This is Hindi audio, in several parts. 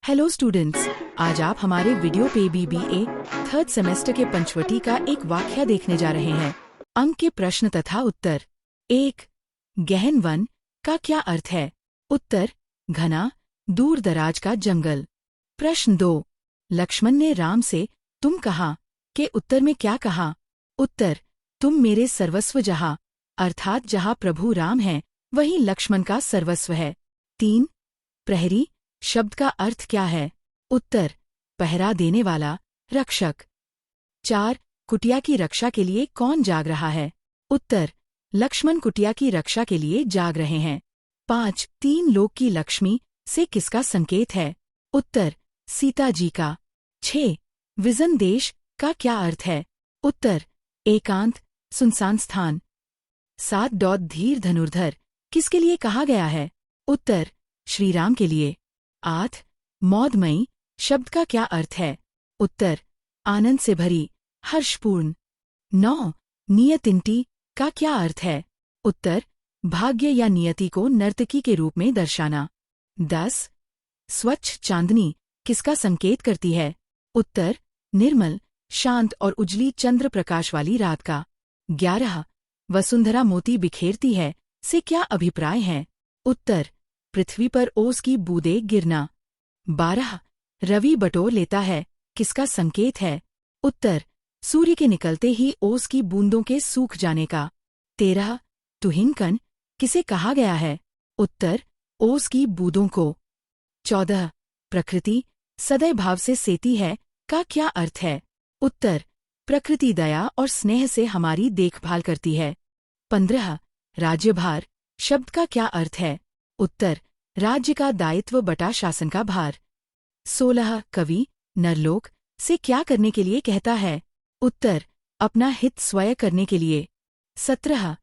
हेलो स्टूडेंट्स, आज आप हमारे वीडियो पे बीबीए थर्ड सेमेस्टर के पंचवटी का एक वाक्य देखने जा रहे हैं। अंक के प्रश्न तथा उत्तर। 1. गहन वन का क्या अर्थ है? उत्तर, घना दूर दराज का जंगल। प्रश्न 2. लक्ष्मण ने राम से तुम कहा के उत्तर में क्या कहा? उत्तर, तुम मेरे सर्वस्व जहाँ, अर्थात जहाँ प्रभु राम हैं वहीं लक्ष्मण का सर्वस्व है। 3. प्रहरी शब्द का अर्थ क्या है? उत्तर, पहरा देने वाला, रक्षक। 4. कुटिया की रक्षा के लिए कौन जाग रहा है? उत्तर, लक्ष्मण कुटिया की रक्षा के लिए जाग रहे हैं। 5. 3 लोक की लक्ष्मी से किसका संकेत है? उत्तर, सीता जी का। 6. विजन देश का क्या अर्थ है? उत्तर, एकांत, सुनसान स्थान। 7. धीर धनुर्धर किसके लिए कहा गया है? उत्तर, श्री राम के लिए। 8. मौदमयी शब्द का क्या अर्थ है? उत्तर, आनंद से भरी, हर्षपूर्ण। 9. नियतिंटी का क्या अर्थ है? उत्तर, भाग्य या नियति को नर्तकी के रूप में दर्शाना। 10. स्वच्छ चांदनी किसका संकेत करती है? उत्तर, निर्मल, शांत और उजली चंद्र प्रकाश वाली रात का। 11. वसुंधरा मोती बिखेरती है से क्या अभिप्राय है? उत्तर, पृथ्वी पर ओस की बूंदें गिरना। 12. रवि बटोर लेता है किसका संकेत है? उत्तर, सूर्य के निकलते ही ओस की बूंदों के सूख जाने का। 13. तुहिनकन किसे कहा गया है? उत्तर, ओस की बूंदों को। 14. प्रकृति सदैव भाव से सेती है का क्या अर्थ है? उत्तर, प्रकृति दया और स्नेह से हमारी देखभाल करती है। 15. राज्यभार शब्द का क्या अर्थ है? उत्तर, राज्य का दायित्व बटा शासन का भार। 16. कवि नरलोक से क्या करने के लिए कहता है? उत्तर, अपना हित स्वयं करने के लिए। 17.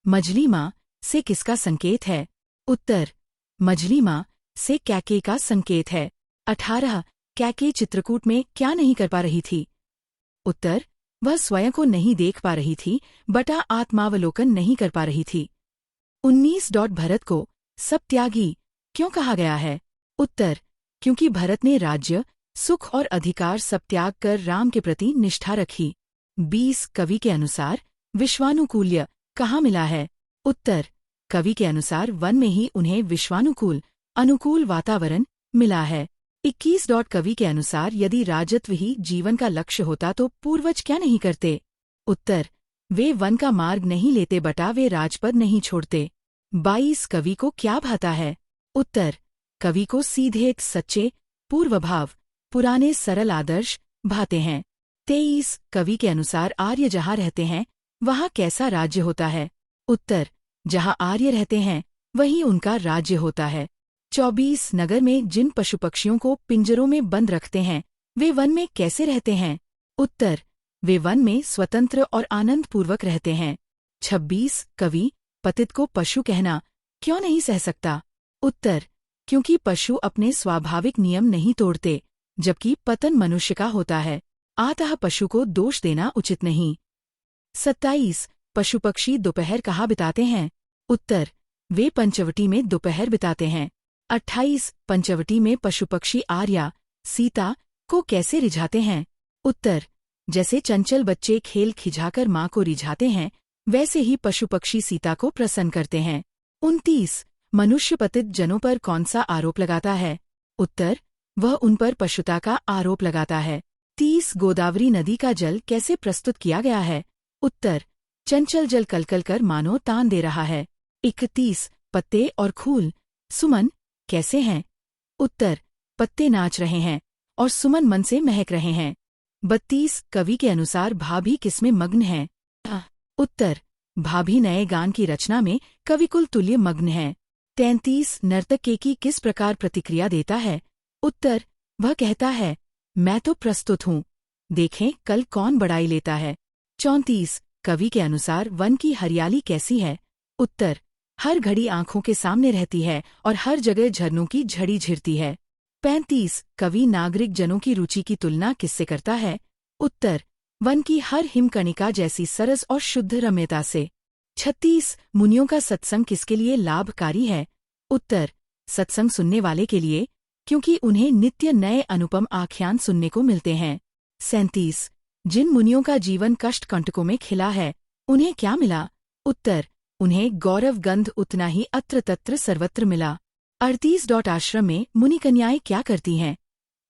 मझली माँ से किसका संकेत है? उत्तर, मझली माँ से कैके का संकेत है। 18. कैके चित्रकूट में क्या नहीं कर पा रही थी? उत्तर, वह स्वयं को नहीं देख पा रही थी बटा आत्मावलोकन नहीं कर पा रही थी। 19. भरत को सबत्यागी क्यों कहा गया है? उत्तर, क्योंकि भरत ने राज्य, सुख और अधिकार सब त्याग कर राम के प्रति निष्ठा रखी। 20. कवि के अनुसार विश्वानुकूल्य कहाँ मिला है? उत्तर, कवि के अनुसार वन में ही उन्हें विश्वानुकूल, अनुकूल वातावरण मिला है। 21. कवि के अनुसार यदि राजत्व ही जीवन का लक्ष्य होता तो पूर्वज क्या नहीं करते? उत्तर, वे वन का मार्ग नहीं लेते बटा वे राजपद नहीं छोड़ते। 22. कवि को क्या भाता है? उत्तर, कवि को सीधे सच्चे, पूर्वभाव, पुराने सरल आदर्श भाते हैं। 23. कवि के अनुसार आर्य जहाँ रहते हैं वहाँ कैसा राज्य होता है? उत्तर, जहाँ आर्य रहते हैं वहीं उनका राज्य होता है। 24. नगर में जिन पशु पक्षियों को पिंजरों में बंद रखते हैं वे वन में कैसे रहते हैं? उत्तर, वे वन में स्वतंत्र और आनंदपूर्वक रहते हैं। 26. कवि पतित को पशु कहना क्यों नहीं सह सकता? उत्तर, क्योंकि पशु अपने स्वाभाविक नियम नहीं तोड़ते, जबकि पतन मनुष्य का होता है, अतः पशु को दोष देना उचित नहीं। 27. पशु पक्षी दोपहर कहाँ बिताते हैं? उत्तर, वे पंचवटी में दोपहर बिताते हैं। 28. पंचवटी में पशु पक्षी आर्या, सीता को कैसे रिझाते हैं? उत्तर, जैसे चंचल बच्चे खेल खिझाकर माँ को रिझाते हैं वैसे ही पशु पक्षी सीता को प्रसन्न करते हैं। 29. मनुष्य पतित जनों पर कौन सा आरोप लगाता है? उत्तर, वह उन पर पशुता का आरोप लगाता है। 30. गोदावरी नदी का जल कैसे प्रस्तुत किया गया है? उत्तर, चंचल जल कलकल कर मानो तान दे रहा है। 31. पत्ते और फूल सुमन कैसे हैं? उत्तर, पत्ते नाच रहे हैं और सुमन मन से महक रहे हैं। 32. कवि के अनुसार भाभी किसमें मग्न है? उत्तर, भाभी नए गान की रचना में कविकुल तुल्य मग्न है। 33. नर्तक की किस प्रकार प्रतिक्रिया देता है? उत्तर, वह कहता है, मैं तो प्रस्तुत हूँ, देखें कल कौन बड़ाई लेता है। 34. कवि के अनुसार वन की हरियाली कैसी है? उत्तर, हर घड़ी आंखों के सामने रहती है और हर जगह झरनों की झड़ी झिरती है। 35. कवि नागरिक जनों की रुचि की तुलना किससे करता है? उत्तर, वन की हर हिमकणिका जैसी सरस और शुद्ध रम्यता से। 36. मुनियों का सत्संग किसके लिए लाभकारी है? उत्तर, सत्संग सुनने वाले के लिए, क्योंकि उन्हें नित्य नए अनुपम आख्यान सुनने को मिलते हैं। 37 जिन मुनियों का जीवन कष्ट कंटकों में खिला है, उन्हें क्या मिला? उत्तर, उन्हें गौरव गंध उतना ही अत्र तत्र सर्वत्र मिला। 38 आश्रम में मुनि कन्याएं क्या करती हैं?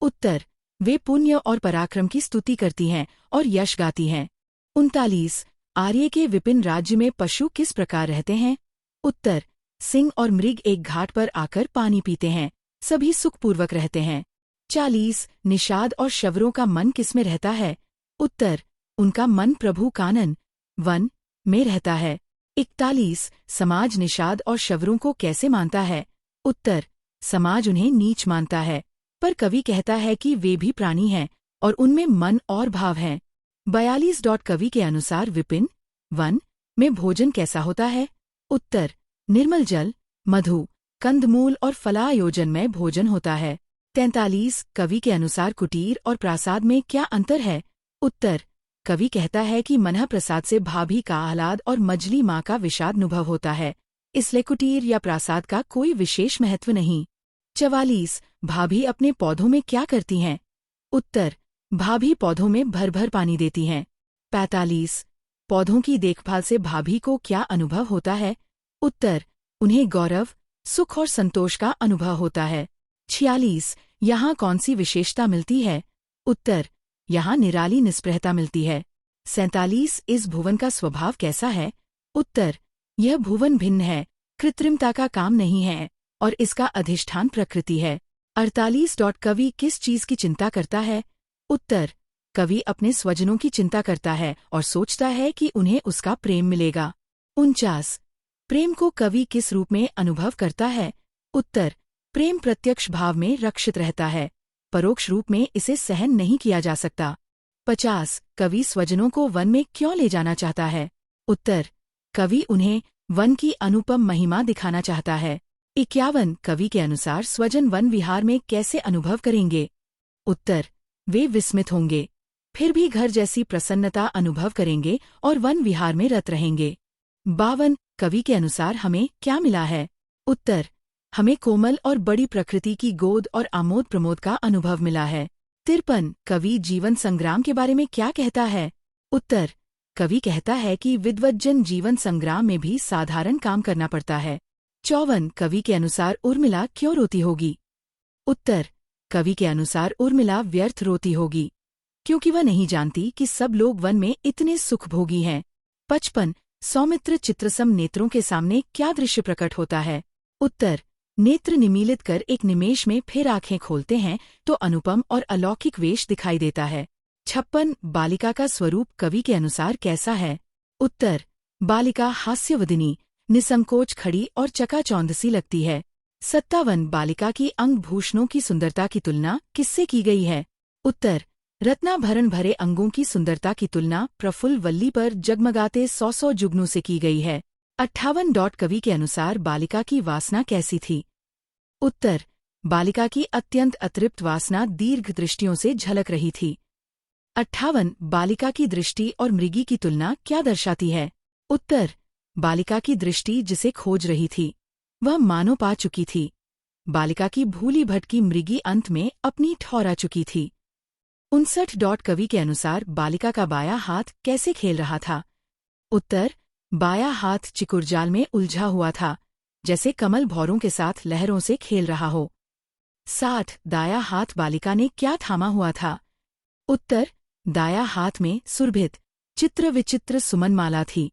उत्तर, वे पुण्य और पराक्रम की स्तुति करती हैं और यश गाती हैं। 39 आर्य के विपिन राज्य में पशु किस प्रकार रहते हैं? उत्तर, सिंह और मृग एक घाट पर आकर पानी पीते हैं, सभी सुखपूर्वक रहते हैं। 40 निषाद और शवरों का मन किसमें रहता है? उत्तर, उनका मन प्रभु कानन वन में रहता है। 41 समाज निषाद और शवरों को कैसे मानता है? उत्तर, समाज उन्हें नीच मानता है, पर कवि कहता है कि वे भी प्राणी हैं और उनमें मन और भाव हैं। 42 कवि के अनुसार विपिन वन में भोजन कैसा होता है? उत्तर, निर्मल जल, मधु, कंदमूल और फलायोजन में भोजन होता है। 43 कवि के अनुसार कुटीर और प्रासाद में क्या अंतर है? उत्तर, कवि कहता है कि मनः प्रसाद से भाभी का आह्लाद और मजली माँ का विषाद अनुभव होता है, इसलिए कुटीर या प्रासाद का कोई विशेष महत्व नहीं। 44 भाभी अपने पौधों में क्या करती हैं? उत्तर, भाभी पौधों में भर भर पानी देती हैं। 45 पौधों की देखभाल से भाभी को क्या अनुभव होता है? उत्तर, उन्हें गौरव, सुख और संतोष का अनुभव होता है। 46 यहाँ कौन सी विशेषता मिलती है? उत्तर, यहाँ निराली निस्पृहता मिलती है। 47 इस भुवन का स्वभाव कैसा है? उत्तर, यह भुवन भिन्न है, कृत्रिमता का काम नहीं है और इसका अधिष्ठान प्रकृति है। 48 कवि किस चीज की चिंता करता है? उत्तर, कवि अपने स्वजनों की चिंता करता है और सोचता है कि उन्हें उसका प्रेम मिलेगा। 49 प्रेम को कवि किस रूप में अनुभव करता है? उत्तर, प्रेम प्रत्यक्ष भाव में रक्षित रहता है, परोक्ष रूप में इसे सहन नहीं किया जा सकता। 50 कवि स्वजनों को वन में क्यों ले जाना चाहता है? उत्तर, कवि उन्हें वन की अनुपम महिमा दिखाना चाहता है। 51 कवि के अनुसार स्वजन वन विहार में कैसे अनुभव करेंगे? उत्तर, वे विस्मित होंगे, फिर भी घर जैसी प्रसन्नता अनुभव करेंगे और वन विहार में रत रहेंगे। 52 कवि के अनुसार हमें क्या मिला है? उत्तर, हमें कोमल और बड़ी प्रकृति की गोद और आमोद प्रमोद का अनुभव मिला है। 53 कवि जीवन संग्राम के बारे में क्या कहता है? उत्तर, कवि कहता है कि विद्वज्जन जीवन संग्राम में भी साधारण काम करना पड़ता है। 54 कवि के अनुसार उर्मिला क्यों रोती होगी? उत्तर, कवि के अनुसार उर्मिला व्यर्थ रोती होगी, क्योंकि वह नहीं जानती कि सब लोग वन में इतने सुखभोगी हैं। 55 सौमित्र चित्रसम नेत्रों के सामने क्या दृश्य प्रकट होता है? उत्तर, नेत्र निमीलित कर एक निमेष में फिर आंखें खोलते हैं तो अनुपम और अलौकिक वेश दिखाई देता है। 56 बालिका का स्वरूप कवि के अनुसार कैसा है? उत्तर, बालिका हास्यवदिनी, निसंकोच खड़ी और चकाचौंध सी लगती है। 57 बालिका की अंगभूषणों की सुंदरता की तुलना किससे की गई है? उत्तर, रत्नाभरण भरे अंगों की सुंदरता की तुलना प्रफुल्ल वल्ली पर जगमगाते 100 जुगनू से की गई है। 58 कवि के अनुसार बालिका की वासना कैसी थी? उत्तर, बालिका की अत्यंत अतृप्त वासना दीर्घ दृष्टियों से झलक रही थी। 58 बालिका की दृष्टि और मृगी की तुलना क्या दर्शाती है? उत्तर, बालिका की दृष्टि जिसे खोज रही थी वह मानो पा चुकी थी। बालिका की भूली भटकी मृगी अंत में अपनी ठहरा चुकी थी। 59 कवि के अनुसार बालिका का बायां हाथ कैसे खेल रहा था? उत्तर, बायां हाथ चिकुरजाल में उलझा हुआ था, जैसे कमल भौरों के साथ लहरों से खेल रहा हो। 60 दायां हाथ बालिका ने क्या थामा हुआ था? उत्तर, दायां हाथ में सुरभित चित्र विचित्र सुमनमाला थी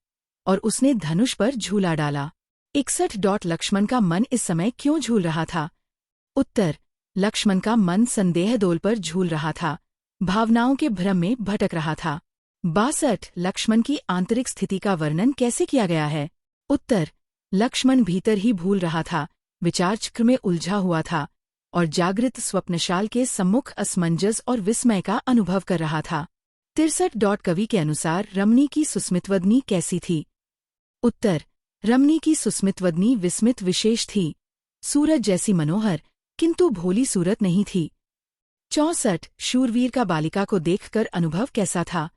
और उसने धनुष पर झूला डाला। 61 लक्ष्मण का मन इस समय क्यों झूल रहा था? उत्तर, लक्ष्मण का मन संदेह दोल पर झूल रहा था, भावनाओं के भ्रम में भटक रहा था। 62 लक्ष्मण की आंतरिक स्थिति का वर्णन कैसे किया गया है? उत्तर, लक्ष्मण भीतर ही भूल रहा था, विचार चक्र में उलझा हुआ था और जागृत स्वप्नशाल के सम्मुख असमंजस और विस्मय का अनुभव कर रहा था। 63 कवि के अनुसार रमणी की सुस्मितवदनी कैसी थी? उत्तर, रमणी की सुस्मितवदनी विस्मित विशेष थी, सूरज जैसी मनोहर किंतु भोली सूरत नहीं थी। 64 शूरवीर का बालिका को देखकर अनुभव कैसा था?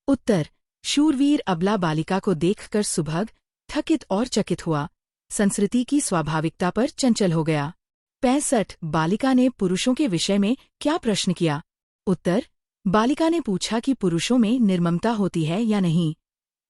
उत्तर, शूरवीर अबला बालिका को देखकर सुभग थकित और चकित हुआ, संस्कृति की स्वाभाविकता पर चंचल हो गया। 65 बालिका ने पुरुषों के विषय में क्या प्रश्न किया? उत्तर, बालिका ने पूछा कि पुरुषों में निर्ममता होती है या नहीं,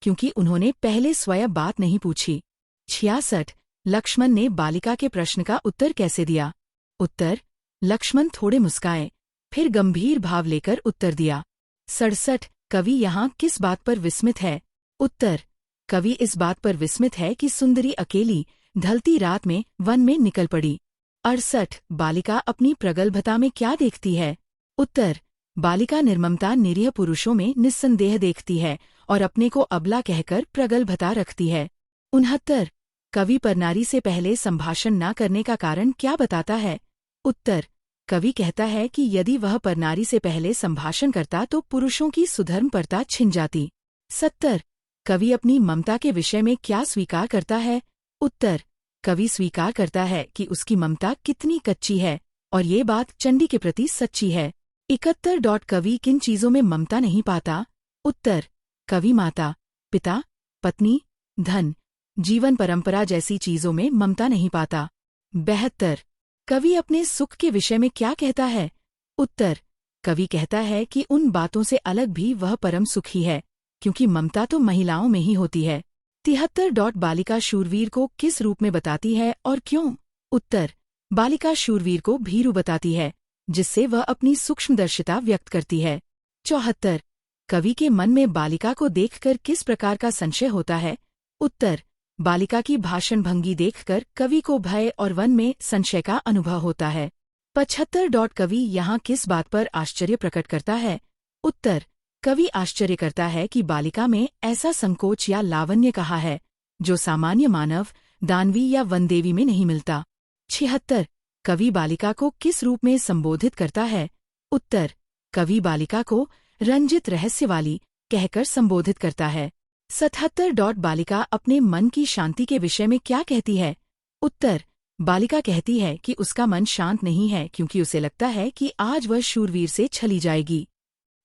क्योंकि उन्होंने पहले स्वयं बात नहीं पूछी। 66 लक्ष्मण ने बालिका के प्रश्न का उत्तर कैसे दिया? उत्तर, लक्ष्मण थोड़े मुस्काए, फिर गंभीर भाव लेकर उत्तर दिया। 67 कवि यहाँ किस बात पर विस्मित है? उत्तर, कवि इस बात पर विस्मित है कि सुंदरी अकेली ढलती रात में वन में निकल पड़ी। 68 बालिका अपनी प्रगल्भता में क्या देखती है? उत्तर, बालिका निर्ममता निरीह पुरुषों में निस्संदेह देखती है और अपने को अबला कहकर प्रगल्भता रखती है। 69 कवि परनारी से पहले संभाषण न करने का कारण क्या बताता है? उत्तर, कवि कहता है कि यदि वह परनारी से पहले संभाषण करता तो पुरुषों की सुधर्मपरता छिन जाती। 70 कवि अपनी ममता के विषय में क्या स्वीकार करता है? उत्तर, कवि स्वीकार करता है कि उसकी ममता कितनी कच्ची है और ये बात चंडी के प्रति सच्ची है। 71 कवि किन चीजों में ममता नहीं पाता? उत्तर, कवि माता, पिता, पत्नी, धन, जीवन परंपरा जैसी चीजों में ममता नहीं पाता। 72 कवि अपने सुख के विषय में क्या कहता है? उत्तर, कवि कहता है कि उन बातों से अलग भी वह परम सुखी है, क्योंकि ममता तो महिलाओं में ही होती है। 73 बालिका शूरवीर को किस रूप में बताती है और क्यों? उत्तर, बालिका शूरवीर को भीरू बताती है, जिससे वह अपनी सूक्ष्मदर्शिता व्यक्त करती है। 74 कवि के मन में बालिका को देखकर किस प्रकार का संशय होता है? उत्तर, बालिका की भाषण भंगी देखकर कवि को भय और वन में संशय का अनुभव होता है। 75 कवि यहाँ किस बात पर आश्चर्य प्रकट करता है? उत्तर, कवि आश्चर्य करता है कि बालिका में ऐसा संकोच या लावण्य कहा है जो सामान्य मानव, दानवी या वनदेवी में नहीं मिलता। 76 कवि बालिका को किस रूप में संबोधित करता है? उत्तर, कवि बालिका को रंजित रहस्य वाली कहकर संबोधित करता है। 77 बालिका अपने मन की शांति के विषय में क्या कहती है? उत्तर, बालिका कहती है कि उसका मन शांत नहीं है क्योंकि उसे लगता है कि आज वह शूरवीर से छली जाएगी।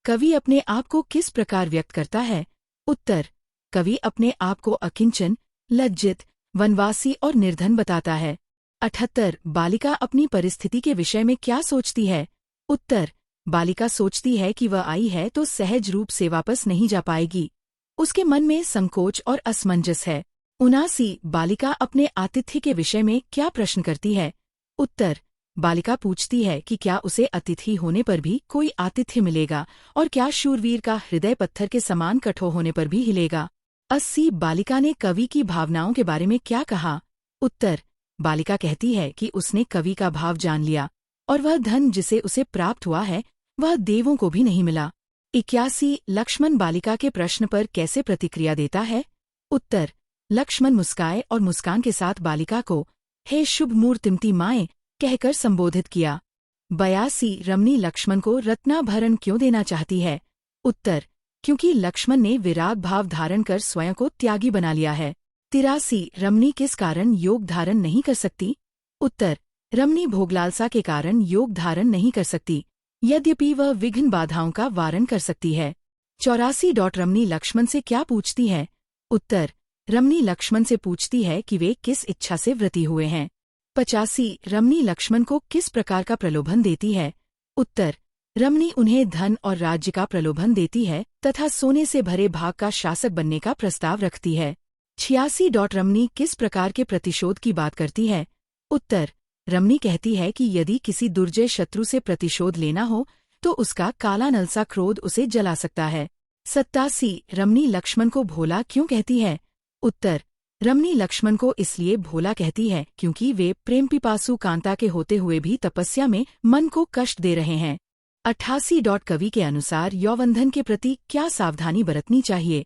कवि अपने आप को किस प्रकार व्यक्त करता है? उत्तर, कवि अपने आप को अकिंचन, लज्जित, वनवासी और निर्धन बताता है। 78 बालिका अपनी परिस्थिति के विषय में क्या सोचती है? उत्तर, बालिका सोचती है कि वह आई है तो सहज रूप से वापस नहीं जा पाएगी। उसके मन में संकोच और असमंजस है। 79 बालिका अपने आतिथ्य के विषय में क्या प्रश्न करती है? उत्तर, बालिका पूछती है कि क्या उसे अतिथि होने पर भी कोई आतिथ्य मिलेगा और क्या शूरवीर का हृदय पत्थर के समान कठोर होने पर भी हिलेगा। 80 बालिका ने कवि की भावनाओं के बारे में क्या कहा? उत्तर, बालिका कहती है कि उसने कवि का भाव जान लिया और वह धन जिसे उसे प्राप्त हुआ है वह देवों को भी नहीं मिला। 81 लक्ष्मण बालिका के प्रश्न पर कैसे प्रतिक्रिया देता है? उत्तर, लक्ष्मण मुस्काए और मुस्कान के साथ बालिका को हे शुभ मूर्तिमती माए कहकर संबोधित किया। 82 रमणी लक्ष्मण को रत्नाभरण क्यों देना चाहती है? उत्तर, क्योंकि लक्ष्मण ने विराग भाव धारण कर स्वयं को त्यागी बना लिया है। 83 रमणी किस कारण योग धारण नहीं कर सकती? उत्तर, रमणी भोगलालसा के कारण योग धारण नहीं कर सकती, यद्यपि वह विघ्न बाधाओं का वारण कर सकती है। 84 रमणी लक्ष्मण से क्या पूछती है? उत्तर, रमणी लक्ष्मण से पूछती है कि वे किस इच्छा से व्रती हुए हैं। 85 रमणी लक्ष्मण को किस प्रकार का प्रलोभन देती है? उत्तर, रमणी उन्हें धन और राज्य का प्रलोभन देती है तथा सोने से भरे भाग का शासक बनने का प्रस्ताव रखती है। 86 रमणी किस प्रकार के प्रतिशोध की बात करती है? उत्तर, रमणी कहती है कि यदि किसी दुर्जय शत्रु से प्रतिशोध लेना हो तो उसका काला नलसा क्रोध उसे जला सकता है। 87 रमणी लक्ष्मण को भोला क्यों कहती है? उत्तर, रमणी लक्ष्मण को इसलिए भोला कहती है क्योंकि वे प्रेम पिपासु कांता के होते हुए भी तपस्या में मन को कष्ट दे रहे हैं। 88 कवि के अनुसार यौवनधन के प्रति क्या सावधानी बरतनी चाहिए?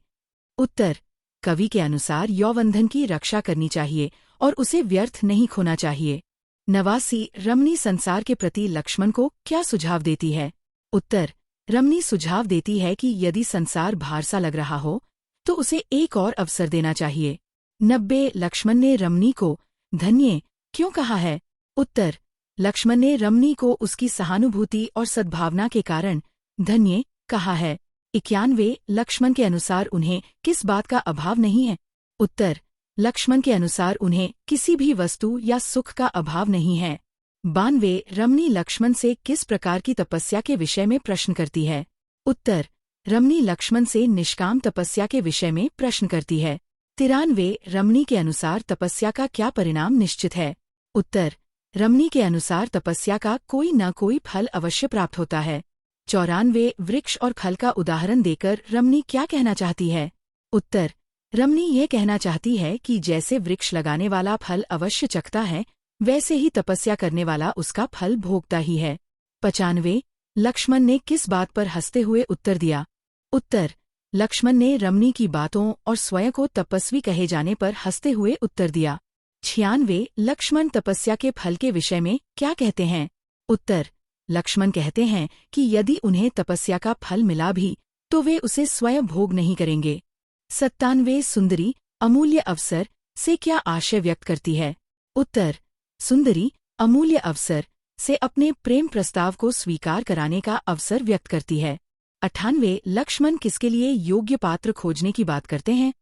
उत्तर, कवि के अनुसार यौवनधन की रक्षा करनी चाहिए और उसे व्यर्थ नहीं खोना चाहिए। 89 रमणी संसार के प्रति लक्ष्मण को क्या सुझाव देती है? उत्तर, रमणी सुझाव देती है कि यदि संसार भार सा लग रहा हो तो उसे एक और अवसर देना चाहिए। 90 लक्ष्मण ने रमणी को धन्य क्यों कहा है? उत्तर, लक्ष्मण ने रमणी को उसकी सहानुभूति और सद्भावना के कारण धन्य कहा है। 91 लक्ष्मण के अनुसार उन्हें किस बात का अभाव नहीं है? उत्तर, लक्ष्मण के अनुसार उन्हें किसी भी वस्तु या सुख का अभाव नहीं है। 92 रमणी लक्ष्मण से किस प्रकार की तपस्या के विषय में प्रश्न करती है? उत्तर, रमणी लक्ष्मण से निष्काम तपस्या के विषय में प्रश्न करती है। 93 रमणी के अनुसार तपस्या का क्या परिणाम निश्चित है? उत्तर, रमणी के अनुसार तपस्या का कोई न कोई फल अवश्य प्राप्त होता है। 94 वृक्ष और फल का उदाहरण देकर रमणी क्या कहना चाहती है? उत्तर, रमणी यह कहना चाहती है कि जैसे वृक्ष लगाने वाला फल अवश्य चखता है, वैसे ही तपस्या करने वाला उसका फल भोगता ही है। 95 लक्ष्मण ने किस बात पर हंसते हुए उत्तर दिया? उत्तर, लक्ष्मण ने रमणी की बातों और स्वयं को तपस्वी कहे जाने पर हंसते हुए उत्तर दिया। 96 लक्ष्मण तपस्या के फल के विषय में क्या कहते हैं? उत्तर, लक्ष्मण कहते हैं कि यदि उन्हें तपस्या का फल मिला भी तो वे उसे स्वयं भोग नहीं करेंगे। 97 सुंदरी अमूल्य अवसर से क्या आशय व्यक्त करती है? उत्तर, सुंदरी अमूल्य अवसर से अपने प्रेम प्रस्ताव को स्वीकार कराने का अवसर व्यक्त करती है। 98 लक्ष्मण किसके लिए योग्य पात्र खोजने की बात करते हैं?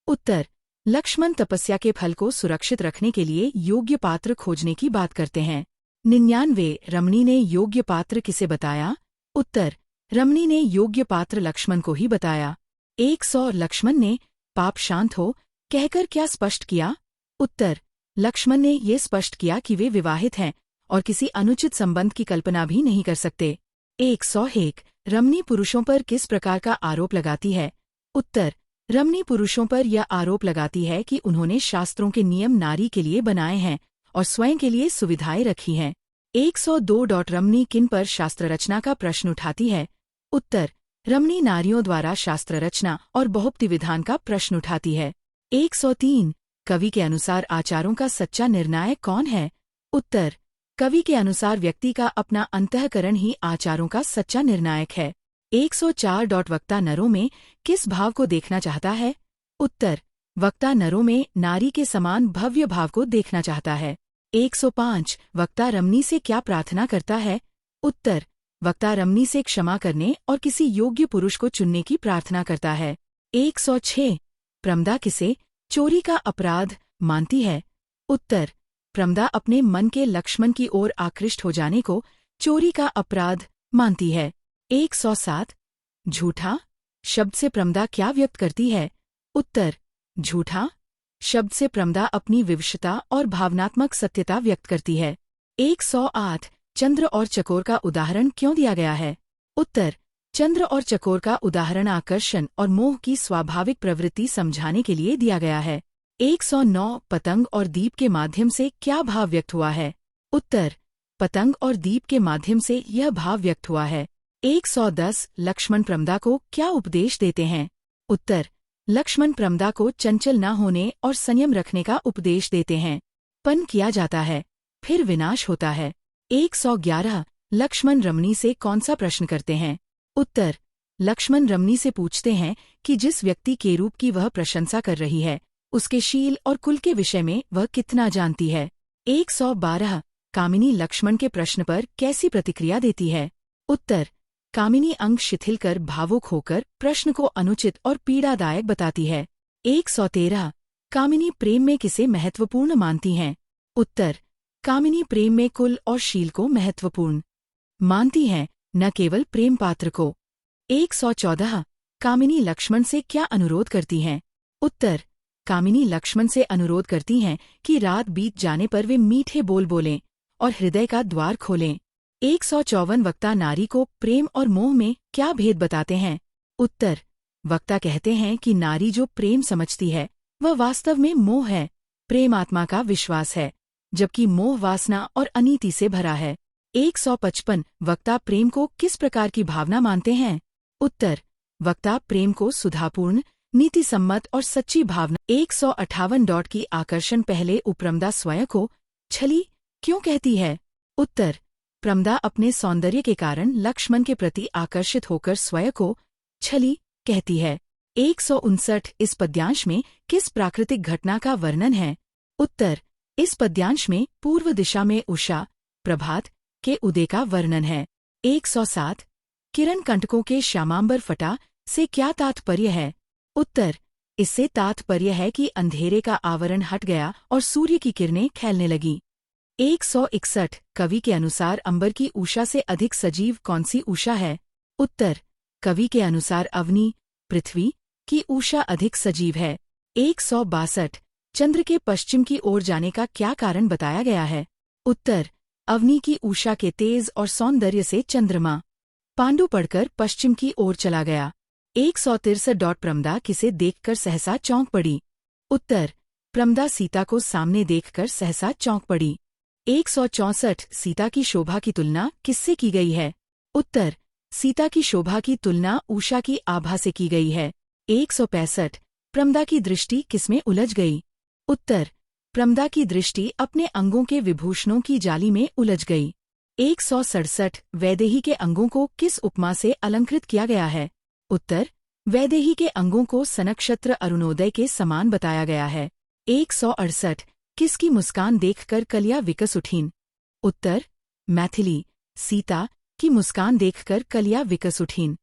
उत्तर, लक्ष्मण तपस्या के फल को सुरक्षित रखने के लिए योग्य पात्र खोजने की बात करते हैं। 99 रमणी ने योग्य पात्र किसे बताया? उत्तर, रमणी ने योग्य पात्र लक्ष्मण को ही बताया। 100 लक्ष्मण ने पाप शांत हो कहकर क्या स्पष्ट किया? उत्तर, लक्ष्मण ने ये स्पष्ट किया कि वे विवाहित हैं और किसी अनुचित संबंध की कल्पना भी नहीं कर सकते। 101 रमणी पुरुषों पर किस प्रकार का आरोप लगाती है? उत्तर, रमणी पुरुषों पर यह आरोप लगाती है कि उन्होंने शास्त्रों के नियम नारी के लिए बनाए हैं और स्वयं के लिए सुविधाएं रखी हैं। 102 रमणी किन पर शास्त्र रचना का प्रश्न उठाती है? उत्तर, रमणी नारियों द्वारा शास्त्र रचना और बहुपति विधान का प्रश्न उठाती है। 103 कवि के अनुसार आचारों का सच्चा निर्णायक कौन है? उत्तर, कवि के अनुसार व्यक्ति का अपना अंतःकरण ही आचारों का सच्चा निर्णायक है। 104 वक्ता नरों में किस भाव को देखना चाहता है? उत्तर, वक्ता नरों में नारी के समान भव्य भाव को देखना चाहता है। 105 वक्ता रमणी से क्या प्रार्थना करता है? उत्तर, वक्ता रमणी से क्षमा करने और किसी योग्य पुरुष को चुनने की प्रार्थना करता है। 106 प्रमदा किसे चोरी का अपराध मानती है? उत्तर, प्रमदा अपने मन के लक्ष्मण की ओर आकृष्ट हो जाने को चोरी का अपराध मानती है। 107 झूठा शब्द से प्रमदा क्या व्यक्त करती है? उत्तर, झूठा शब्द से प्रमदा अपनी विवशता और भावनात्मक सत्यता व्यक्त करती है। 108 चंद्र और चकोर का उदाहरण क्यों दिया गया है? उत्तर, चंद्र और चकोर का उदाहरण आकर्षण और मोह की स्वाभाविक प्रवृत्ति समझाने के लिए दिया गया है। 109 पतंग और दीप के माध्यम से क्या भाव व्यक्त हुआ है? उत्तर, पतंग और दीप के माध्यम से यह भाव व्यक्त हुआ है। 110 लक्ष्मण प्रमदा को क्या उपदेश देते हैं? उत्तर, लक्ष्मण प्रमदा को चंचल न होने और संयम रखने का उपदेश देते हैं। पन किया जाता है, फिर विनाश होता है। 111 लक्ष्मण रमणी से कौन सा प्रश्न करते हैं? उत्तर, लक्ष्मण रमणी से पूछते हैं कि जिस व्यक्ति के रूप की वह प्रशंसा कर रही है, उसके शील और कुल के विषय में वह कितना जानती है। 112 कामिनी लक्ष्मण के प्रश्न पर कैसी प्रतिक्रिया देती है? उत्तर, कामिनी अंग शिथिल कर भावुक होकर प्रश्न को अनुचित और पीड़ादायक बताती है। 113 कामिनी प्रेम में किसे महत्वपूर्ण मानती हैं? उत्तर, कामिनी प्रेम में कुल और शील को महत्वपूर्ण मानती हैं, न केवल प्रेम पात्र को। 114 कामिनी लक्ष्मण से क्या अनुरोध करती हैं? उत्तर, कामिनी लक्ष्मण से अनुरोध करती हैं कि रात बीत जाने पर वे मीठे बोल बोलें और हृदय का द्वार खोलें। 154 वक्ता नारी को प्रेम और मोह में क्या भेद बताते हैं? उत्तर, वक्ता कहते हैं कि नारी जो प्रेम समझती है वह वास्तव में मोह है। प्रेम आत्मा का विश्वास है, जबकि मोह वासना और अनीति से भरा है। 155 वक्ता प्रेम को किस प्रकार की भावना मानते हैं? उत्तर, वक्ता प्रेम को सुधापूर्ण, नीति सम्मत और सच्ची भावना। 158 की आकर्षण पहले उपरमदा स्वयं को छली क्यों कहती है? उत्तर, प्रमदा अपने सौंदर्य के कारण लक्ष्मण के प्रति आकर्षित होकर स्वयं को छली कहती है। 159 इस पद्यांश में किस प्राकृतिक घटना का वर्णन है? उत्तर, इस पद्यांश में पूर्व दिशा में उषा, प्रभात के उदय का वर्णन है। 107 किरण कंटकों के श्यामांबर फटा से क्या तात्पर्य है? उत्तर, इससे तात्पर्य है कि अंधेरे का आवरण हट गया और सूर्य की किरणें फैलने लगी। 161 कवि के अनुसार अंबर की उषा से अधिक सजीव कौन सी उषा है? उत्तर, कवि के अनुसार अवनी, पृथ्वी की उषा अधिक सजीव है। 162 चंद्र के पश्चिम की ओर जाने का क्या कारण बताया गया है? उत्तर, अवनी की उषा के तेज और सौंदर्य से चंद्रमा पांडु पढ़कर पश्चिम की ओर चला गया। 163 प्रमदा किसे देखकर सहसा चौंक पड़ी? उत्तर, प्रमदा सीता को सामने देखकर सहसा चौंक पड़ी। 164 सीता की शोभा की तुलना किससे की गई है? उत्तर, सीता की शोभा की तुलना उषा की आभा से की गई है। 165 प्रमदा की दृष्टि किसमें उलझ गई? उत्तर, प्रमदा की दृष्टि अपने अंगों के विभूषणों की जाली में उलझ गई। 167 वैदेही के अंगों को किस उपमा से अलंकृत किया गया है? उत्तर, वैदेही के अंगों को सनक्षत्र अरुणोदय के समान बताया गया है। 168 किसकी मुस्कान देखकर कलियां विकस उठीं? उत्तर, मैथिली सीता की मुस्कान देखकर कलियां विकस उठीं।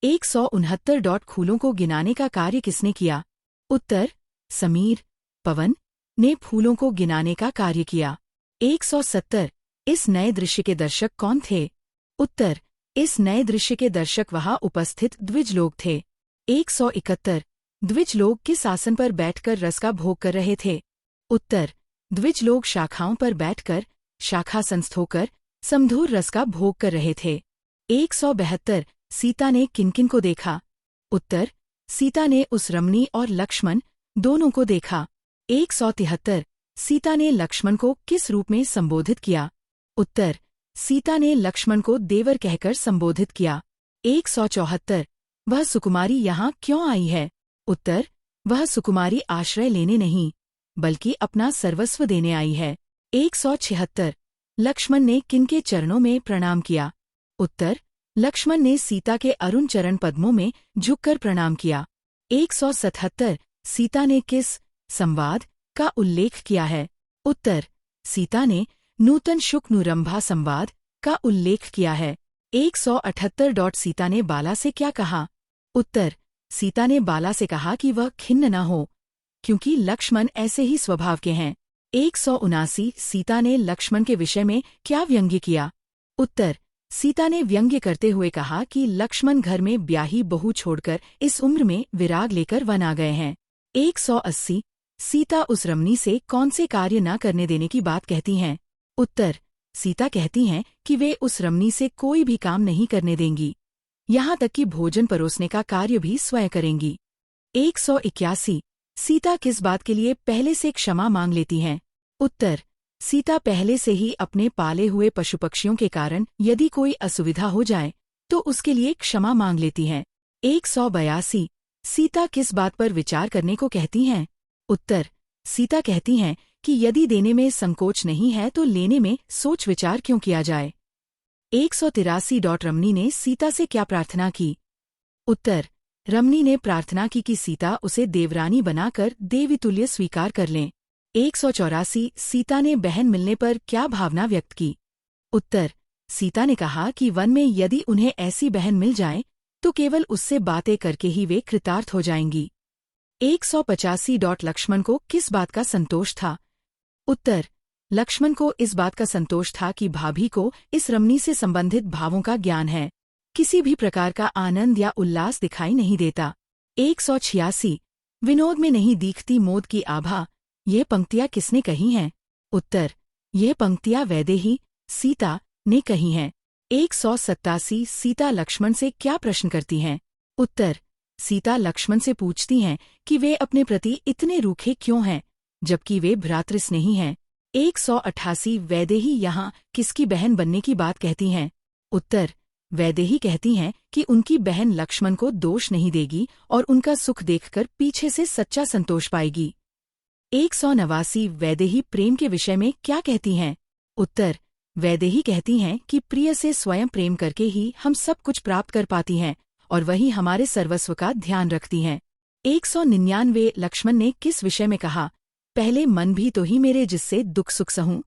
169 फूलों को गिनाने का कार्य किसने किया? उत्तर, समीर पवन ने फूलों को गिनाने का कार्य किया। 170 इस नए दृश्य के दर्शक कौन थे? उत्तर, इस नए दृश्य के दर्शक वहां उपस्थित द्विज लोग थे। 171 द्विज लोग किस आसन पर बैठकर रस का भोग कर रहे थे? उत्तर, द्विज लोग शाखाओं पर बैठकर शाखासंस्थ होकर समधुर रस का भोग कर रहे थे। 172 सीता ने किन किन को देखा? उत्तर, सीता ने उस रमणी और लक्ष्मण दोनों को देखा। 173 सीता ने लक्ष्मण को किस रूप में संबोधित किया? उत्तर, सीता ने लक्ष्मण को देवर कहकर संबोधित किया। 174 वह सुकुमारी यहाँ क्यों आई है? उत्तर, वह सुकुमारी आश्रय लेने नहीं बल्कि अपना सर्वस्व देने आई है। 176 लक्ष्मण ने किनके चरणों में प्रणाम किया? उत्तर, लक्ष्मण ने सीता के अरुण चरण पद्मों में झुककर प्रणाम किया। 177 सीता ने किस संवाद का उल्लेख किया है? उत्तर, सीता ने नूतन शुक-नुरंभा संवाद का उल्लेख किया है। 178 सीता ने बाला से क्या कहा? उत्तर, सीता ने बाला से कहा कि वह खिन्न न हो क्योंकि लक्ष्मण ऐसे ही स्वभाव के हैं। 179 सीता ने लक्ष्मण के विषय में क्या व्यंग्य किया? उत्तर, सीता ने व्यंग्य करते हुए कहा कि लक्ष्मण घर में ब्याही बहू छोड़कर इस उम्र में विराग लेकर वन आ गए हैं। 180 सीता उस रमणी से कौन से कार्य न करने देने की बात कहती हैं? उत्तर, सीता कहती हैं कि वे उस रमणी से कोई भी काम नहीं करने देंगी, यहाँ तक कि भोजन परोसने का कार्य भी स्वयं करेंगी। 181 सीता किस बात के लिए पहले से क्षमा मांग लेती हैं? उत्तर, सीता पहले से ही अपने पाले हुए पशु पक्षियों के कारण यदि कोई असुविधा हो जाए तो उसके लिए क्षमा मांग लेती हैं। 182 सीता किस बात पर विचार करने को कहती हैं? उत्तर, सीता कहती हैं कि यदि देने में संकोच नहीं है तो लेने में सोच विचार क्यों किया जाए। 183 रमणी ने सीता से क्या प्रार्थना की? उत्तर, रमणी ने प्रार्थना की कि सीता उसे देवरानी बनाकर देवीतुल्य स्वीकार कर लें। 184 सीता ने बहन मिलने पर क्या भावना व्यक्त की? उत्तर, सीता ने कहा कि वन में यदि उन्हें ऐसी बहन मिल जाए तो केवल उससे बातें करके ही वे कृतार्थ हो जाएंगी। 185 लक्ष्मण को किस बात का संतोष था? उत्तर, लक्ष्मण को इस बात का संतोष था कि भाभी को इस रमणी से संबंधित भावों का ज्ञान है, किसी भी प्रकार का आनंद या उल्लास दिखाई नहीं देता। 186 विनोद में नहीं दिखती मोद की आभा, ये पंक्तियां किसने कही हैं? उत्तर, ये पंक्तियां वैदेही सीता ने कही हैं। 187 सीता लक्ष्मण से क्या प्रश्न करती हैं? उत्तर, सीता लक्ष्मण से पूछती हैं कि वे अपने प्रति इतने रूखे क्यों हैं जबकि वे भ्रातृस्नेही हैं। 188 वैदेही यहाँ किसकी बहन बनने की बात कहती हैं? उत्तर, वैदेही कहती हैं कि उनकी बहन लक्ष्मण को दोष नहीं देगी और उनका सुख देखकर पीछे से सच्चा संतोष पाएगी। 189 वैदेही प्रेम के विषय में क्या कहती हैं? उत्तर, वैदेही कहती हैं कि प्रिय से स्वयं प्रेम करके ही हम सब कुछ प्राप्त कर पाती हैं और वही हमारे सर्वस्व का ध्यान रखती हैं। 199 लक्ष्मण ने किस विषय में कहा? पहले मन भी तो ही मेरे जिससे दुख सुख सहूं।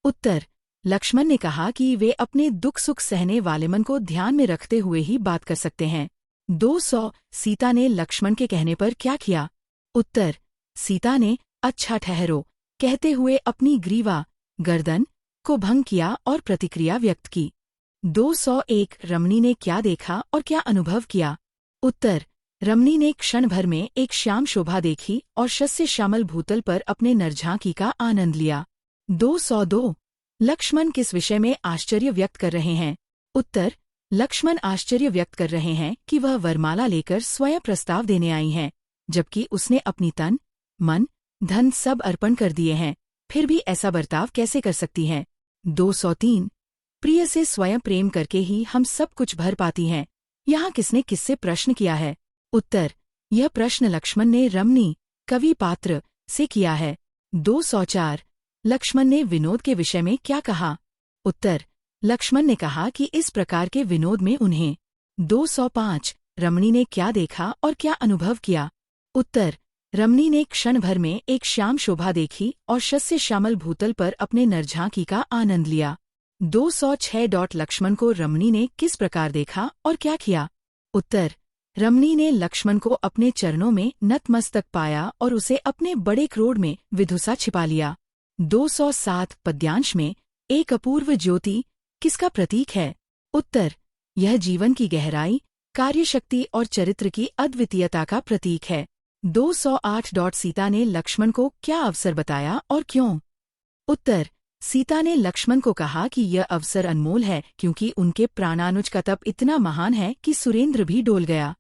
उत्तर, लक्ष्मण ने कहा कि वे अपने दुख सुख सहने वाले मन को ध्यान में रखते हुए ही बात कर सकते हैं। 200 सीता ने लक्ष्मण के कहने पर क्या किया? उत्तर, सीता ने अच्छा ठहरो कहते हुए अपनी ग्रीवा गर्दन को भंग किया और प्रतिक्रिया व्यक्त की। 201 रमणी ने क्या देखा और क्या अनुभव किया? उत्तर, रमणी ने क्षण भर में एक श्याम शोभा देखी और शस्य श्यामल भूतल पर अपने नरझांकी का आनंद लिया। 202 लक्ष्मण किस विषय में आश्चर्य व्यक्त कर रहे हैं? उत्तर, लक्ष्मण आश्चर्य व्यक्त कर रहे हैं कि वह वरमाला लेकर स्वयं प्रस्ताव देने आई हैं, जबकि उसने अपनी तन, मन, धन सब अर्पण कर दिए हैं, फिर भी ऐसा बर्ताव कैसे कर सकती हैं? 203 प्रिय से स्वयं प्रेम करके ही हम सब कुछ भर पाती हैं। यहाँ किसने किससे प्रश्न किया है? उत्तर, यह प्रश्न लक्ष्मण ने रमणी, कवि पात्र, से किया है। 204 लक्ष्मण ने विनोद के विषय में क्या कहा? उत्तर, लक्ष्मण ने कहा कि इस प्रकार के विनोद में उन्हें। 205 रमणी ने क्या देखा और क्या अनुभव किया? उत्तर, रमणी ने क्षण भर में एक श्याम शोभा देखी और शस्य श्यामल भूतल पर अपने नरझांकी का आनंद लिया। 206 लक्ष्मण को रमणी ने किस प्रकार देखा और क्या किया? उत्तर, रमणी ने लक्ष्मण को अपने चरणों में नतमस्तक पाया और उसे अपने बड़े क्रोध में विधुसा छिपा लिया। 207 पद्यांश में एक अपूर्व ज्योति किसका प्रतीक है? उत्तर, यह जीवन की गहराई, कार्यशक्ति और चरित्र की अद्वितीयता का प्रतीक है। 208 सीता ने लक्ष्मण को क्या अवसर बताया और क्यों? उत्तर, सीता ने लक्ष्मण को कहा कि यह अवसर अनमोल है क्योंकि उनके प्राणानुज का तप इतना महान है कि सुरेंद्र भी डोल गया।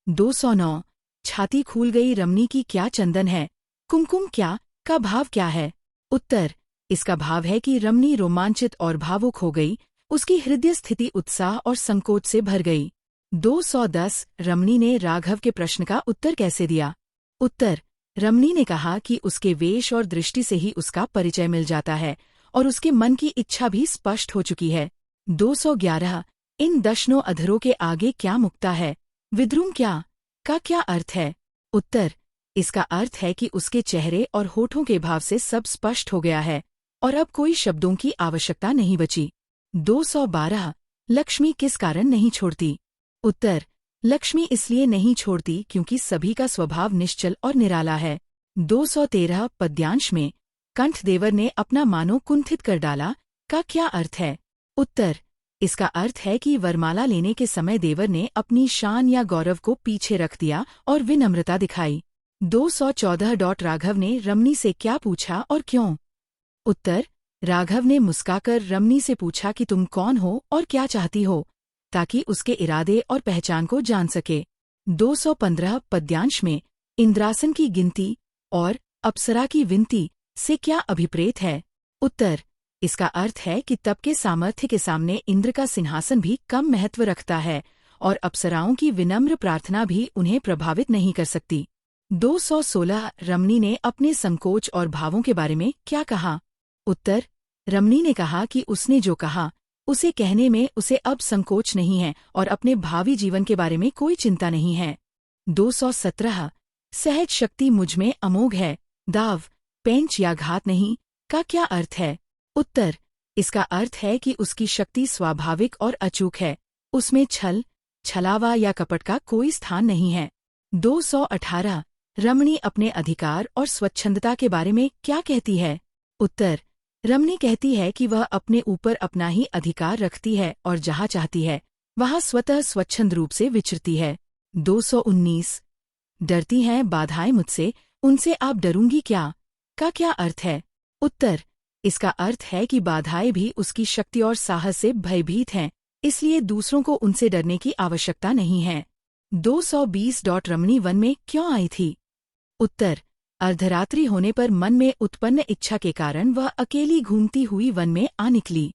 209 छाती खूल गई रमणी की क्या चंदन है? कुमकुम क्या का भाव क्या है? उत्तर, इसका भाव है कि रमणी रोमांचित और भावुक हो गई, उसकी हृदय स्थिति उत्साह और संकोच से भर गई। 210 रमणी ने राघव के प्रश्न का उत्तर कैसे दिया? उत्तर, रमणी ने कहा कि उसके वेश और दृष्टि से ही उसका परिचय मिल जाता है और उसके मन की इच्छा भी स्पष्ट हो चुकी है। 211 इन दशनों अधरों के आगे क्या मुक्ता है? विद्रुम क्या का क्या अर्थ है? उत्तर, इसका अर्थ है कि उसके चेहरे और होठों के भाव से सब स्पष्ट हो गया है और अब कोई शब्दों की आवश्यकता नहीं बची। 212 लक्ष्मी किस कारण नहीं छोड़ती? उत्तर, लक्ष्मी इसलिए नहीं छोड़ती क्योंकि सभी का स्वभाव निश्चल और निराला है। 213 पद्यांश में कंठदेवर ने अपना मानो कुंठित कर डाला का क्या अर्थ है? उत्तर, इसका अर्थ है कि वरमाला लेने के समय देवर ने अपनी शान या गौरव को पीछे रख दिया और विनम्रता दिखाई। 214 राघव ने रमणी से क्या पूछा और क्यों? उत्तर, राघव ने मुस्काकर रमणी से पूछा कि तुम कौन हो और क्या चाहती हो, ताकि उसके इरादे और पहचान को जान सके। 215 पद्यांश में इंद्रासन की गिनती और अप्सरा की विनती से क्या अभिप्रेत है? उत्तर, इसका अर्थ है कि तब के सामर्थ्य के सामने इंद्र का सिंहासन भी कम महत्व रखता है और अप्सराओं की विनम्र प्रार्थना भी उन्हें प्रभावित नहीं कर सकती। 216 रमणी ने अपने संकोच और भावों के बारे में क्या कहा? उत्तर, रमणी ने कहा कि उसने जो कहा उसे कहने में उसे अब संकोच नहीं है और अपने भावी जीवन के बारे में कोई चिंता नहीं है। 217 सहज शक्ति मुझमें अमोघ है, दाव, पेंच या घात नहीं का क्या अर्थ है? उत्तर, इसका अर्थ है कि उसकी शक्ति स्वाभाविक और अचूक है, उसमें छल, छलावा या कपट का कोई स्थान नहीं है। 218 रमणी अपने अधिकार और स्वच्छंदता के बारे में क्या कहती है? उत्तर, रमणी कहती है कि वह अपने ऊपर अपना ही अधिकार रखती है और जहाँ चाहती है वहाँ स्वतः स्वच्छंद रूप से विचरती है। 219 डरती हैं बाधाएं मुझसे, उनसे आप डरूंगी क्या का क्या अर्थ है? उत्तर, इसका अर्थ है कि बाधाएं भी उसकी शक्ति और साहस से भयभीत हैं, इसलिए दूसरों को उनसे डरने की आवश्यकता नहीं है। 220 रमणी वन में क्यों आई थी? उत्तर, अर्धरात्रि होने पर मन में उत्पन्न इच्छा के कारण वह अकेली घूमती हुई वन में आ निकली।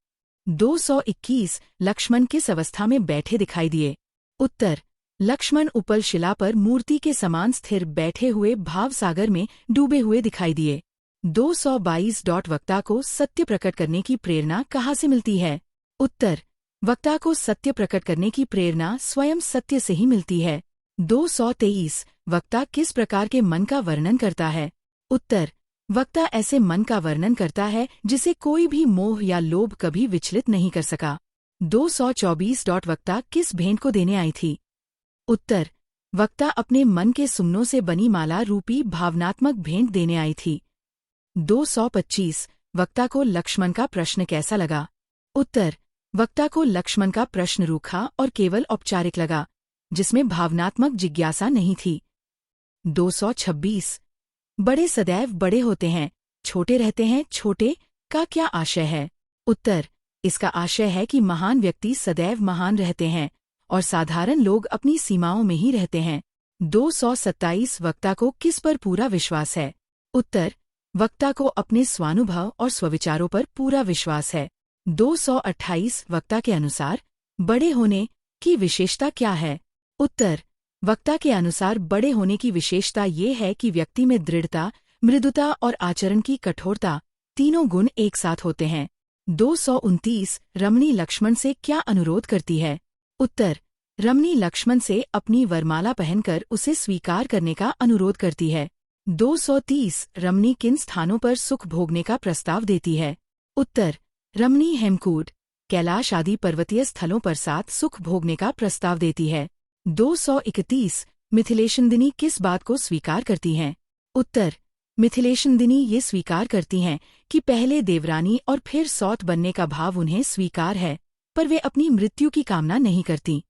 221 लक्ष्मण किस अवस्था में बैठे दिखाई दिए? उत्तर, लक्ष्मण उपल शिला पर मूर्ति के समान स्थिर बैठे हुए भाव सागर में डूबे हुए दिखाई दिए। 222 वक्ता को सत्य प्रकट करने की प्रेरणा कहाँ से मिलती है? उत्तर, वक्ता को सत्य प्रकट करने की प्रेरणा स्वयं सत्य से ही मिलती है। 223 वक्ता किस प्रकार के मन का वर्णन करता है? उत्तर, वक्ता ऐसे मन का वर्णन करता है जिसे कोई भी मोह या लोभ कभी विचलित नहीं कर सका। 224 वक्ता किस भेंट को देने आई थी? उत्तर, वक्ता अपने मन के सुमनों से बनी माला रूपी भावनात्मक भेंट देने आई थी। 225 वक्ता को लक्ष्मण का प्रश्न कैसा लगा? उत्तर, वक्ता को लक्ष्मण का प्रश्न रूखा और केवल औपचारिक लगा, जिसमें भावनात्मक जिज्ञासा नहीं थी। 226। बड़े सदैव बड़े होते हैं, छोटे रहते हैं, छोटे का क्या आशय है? उत्तर, इसका आशय है कि महान व्यक्ति सदैव महान रहते हैं और साधारण लोग अपनी सीमाओं में ही रहते हैं। 227। वक्ता को किस पर पूरा विश्वास है? उत्तर, वक्ता को अपने स्वानुभव और स्वविचारों पर पूरा विश्वास है। 228। वक्ता के अनुसार बड़े होने की विशेषता क्या है? उत्तर, वक्ता के अनुसार बड़े होने की विशेषता ये है कि व्यक्ति में दृढ़ता, मृदुता और आचरण की कठोरता तीनों गुण एक साथ होते हैं। 229। रमणी लक्ष्मण से क्या अनुरोध करती है? उत्तर, रमणी लक्ष्मण से अपनी वरमाला पहनकर उसे स्वीकार करने का अनुरोध करती है। 230। रमणी किन स्थानों पर सुख भोगने का प्रस्ताव देती है? उत्तर, रमणी हेमकूट, कैलाश आदि पर्वतीय स्थलों पर साथ सुख भोगने का प्रस्ताव देती है। 231। मिथिलेशनंदिनी किस बात को स्वीकार करती हैं? उत्तर, मिथिलेशनंदिनी ये स्वीकार करती हैं कि पहले देवरानी और फिर सौत बनने का भाव उन्हें स्वीकार है, पर वे अपनी मृत्यु की कामना नहीं करती।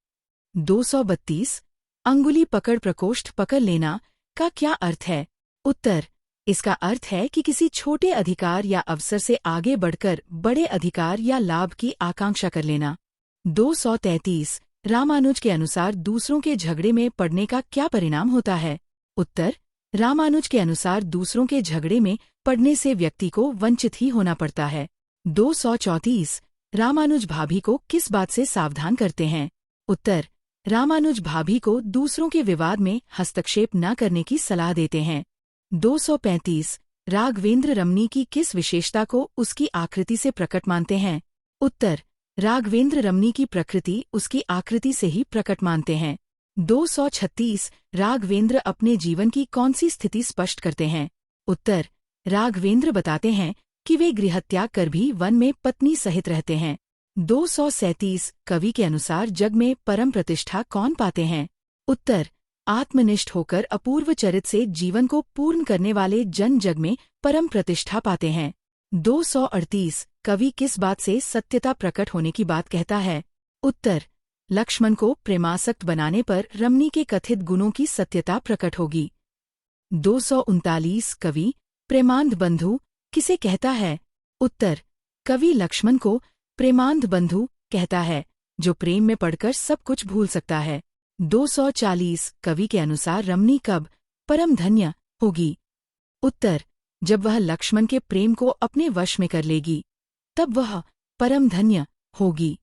232। अंगुली पकड़ प्रकोष्ठ पकड़ लेना का क्या अर्थ है? उत्तर, इसका अर्थ है कि किसी छोटे अधिकार या अवसर से आगे बढ़कर बड़े अधिकार या लाभ की आकांक्षा कर लेना। 233। रामानुज के अनुसार दूसरों के झगड़े में पड़ने का क्या परिणाम होता है? उत्तर, रामानुज के अनुसार दूसरों के झगड़े में पड़ने से व्यक्ति को वंचित ही होना पड़ता है। 234। रामानुज भाभी को किस बात से सावधान करते हैं? उत्तर, रामानुज भाभी को दूसरों के विवाद में हस्तक्षेप न करने की सलाह देते हैं। 235। राघवेंद्र रमणी की किस विशेषता को उसकी आकृति से प्रकट मानते हैं? उत्तर, राघवेंद्र रमणी की प्रकृति उसकी आकृति से ही प्रकट मानते हैं। 236। राघवेंद्र अपने जीवन की कौन सी स्थिति स्पष्ट करते हैं? उत्तर, राघवेंद्र बताते हैं कि वे गृहत्याग कर भी वन में पत्नी सहित रहते हैं। 237। कवि के अनुसार जग में परम प्रतिष्ठा कौन पाते हैं? उत्तर, आत्मनिष्ठ होकर अपूर्व चरित से जीवन को पूर्ण करने वाले जन जग में परम प्रतिष्ठा पाते हैं। 238। कवि किस बात से सत्यता प्रकट होने की बात कहता है? उत्तर, लक्ष्मण को प्रेमासक्त बनाने पर रमणी के कथित गुणों की सत्यता प्रकट होगी। 239। कवि प्रेमांध बंधु किसे कहता है? उत्तर, कवि लक्ष्मण को प्रेमांध बंधु कहता है, जो प्रेम में पड़कर सब कुछ भूल सकता है। 240। कवि के अनुसार रमणी कब परम धन्य होगी? उत्तर, जब वह लक्ष्मण के प्रेम को अपने वश में कर लेगी, तब वह परम धन्य होगी।